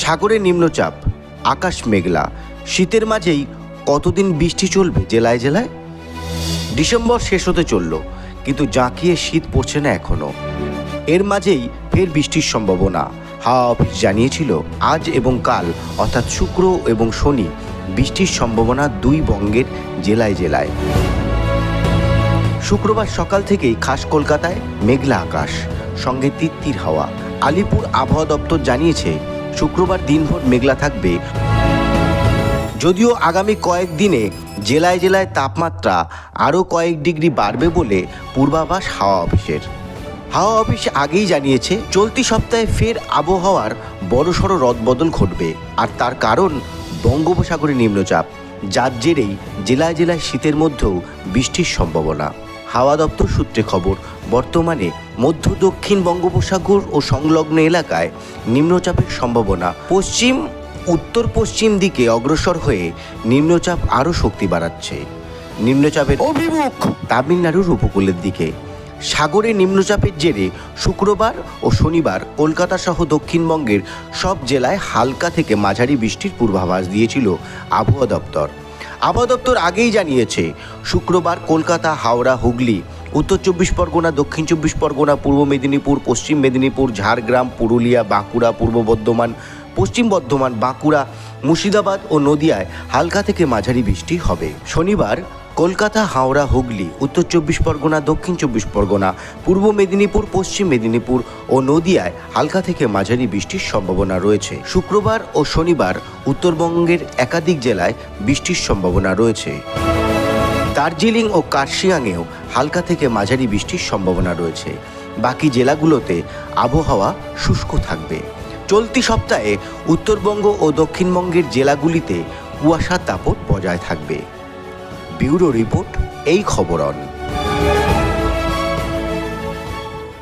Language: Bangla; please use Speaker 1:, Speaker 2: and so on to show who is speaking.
Speaker 1: সাগরে নিম্নচাপ, আকাশ মেঘলা, শীতের মাঝেই কতদিন বৃষ্টি চলবে জেলায় জেলায়? ডিসেম্বর শেষ হতে চলল, কিন্তু জাঁকিয়ে শীত পড়ছে না এখনো। এর মাঝেই ফের বৃষ্টির সম্ভাবনা। হাওয়া অফিস জানিয়েছিল আজ এবং কাল অর্থাৎ শুক্র এবং শনি বৃষ্টির সম্ভাবনা দুই বঙ্গের জেলায় জেলায়। শুক্রবার সকাল থেকেই খাস কলকাতায় মেঘলা আকাশ, সঙ্গে তিত্তির হাওয়া। আলিপুর আবহাওয়া দপ্তর জানিয়েছে শুক্রবার দিনভর মেঘলা থাকবে, যদিও আগামী কয়েকদিনে জেলায় জেলায় তাপমাত্রা আরও কয়েক ডিগ্রি বাড়বে বলে পূর্বাভাস হাওয়া অফিসের। হাওয়া অফিস আগেই জানিয়েছে চলতি সপ্তাহে ফের আবহাওয়ার বড়সড় রদবদল ঘটবে, আর তার কারণ বঙ্গোপসাগরে নিম্নচাপ, যার জেরেই জেলায় জেলায় শীতের মধ্যেও বৃষ্টির সম্ভাবনা। হাওয়া দপ্তর সূত্রে খবর, বর্তমানে মধ্য দক্ষিণ বঙ্গোপসাগর ও সংলগ্ন এলাকায় নিম্নচাপের সম্ভাবনা পশ্চিম উত্তর পশ্চিম দিকে অগ্রসর হয়ে নিম্নচাপ আরও শক্তি বাড়াচ্ছে। নিম্নচাপের অভিমুখ তামিলনাড়ুর উপকূলের দিকে। সাগরে নিম্নচাপের জেরে শুক্রবার ও শনিবার কলকাতা সহ দক্ষিণবঙ্গের সব জেলায় হালকা থেকে মাঝারি বৃষ্টির পূর্বাভাস দিয়েছিল আবহাওয়া দপ্তর। আবহাওয়া দপ্তর আগেই জানিয়েছে শুক্রবার কলকাতা, হাওড়া, হুগলি, উত্তর চব্বিশ পরগনা, দক্ষিণ চব্বিশ পরগনা, পূর্ব মেদিনীপুর, পশ্চিম মেদিনীপুর, ঝাড়গ্রাম, পুরুলিয়া, বাঁকুড়া, পূর্ব বর্ধমান, পশ্চিম বর্ধমান, বাঁকুড়া, মুর্শিদাবাদ ও নদিয়ায় হালকা থেকে মাঝারি বৃষ্টি হবে। শনিবার কলকাতা, হাওড়া, হুগলি, উত্তর চব্বিশ পরগনা, দক্ষিণ চব্বিশ পরগনা, পূর্ব মেদিনীপুর, পশ্চিম মেদিনীপুর ও নদিয়ায় হালকা থেকে মাঝারি বৃষ্টির সম্ভাবনা রয়েছে। শুক্রবার ও শনিবার উত্তরবঙ্গের একাধিক জেলায় বৃষ্টির সম্ভাবনা রয়েছে। দার্জিলিং ও কার্শিয়াংয়েও হালকা থেকে মাঝারি বৃষ্টির সম্ভাবনা রয়েছে। বাকি জেলাগুলোতে আবহাওয়া শুষ্ক থাকবে। চলতি সপ্তাহে উত্তরবঙ্গ ও দক্ষিণবঙ্গের জেলাগুলিতে কুয়াশার দাপট বজায় থাকবে। ব্যুরো রিপোর্ট, এই খবরন।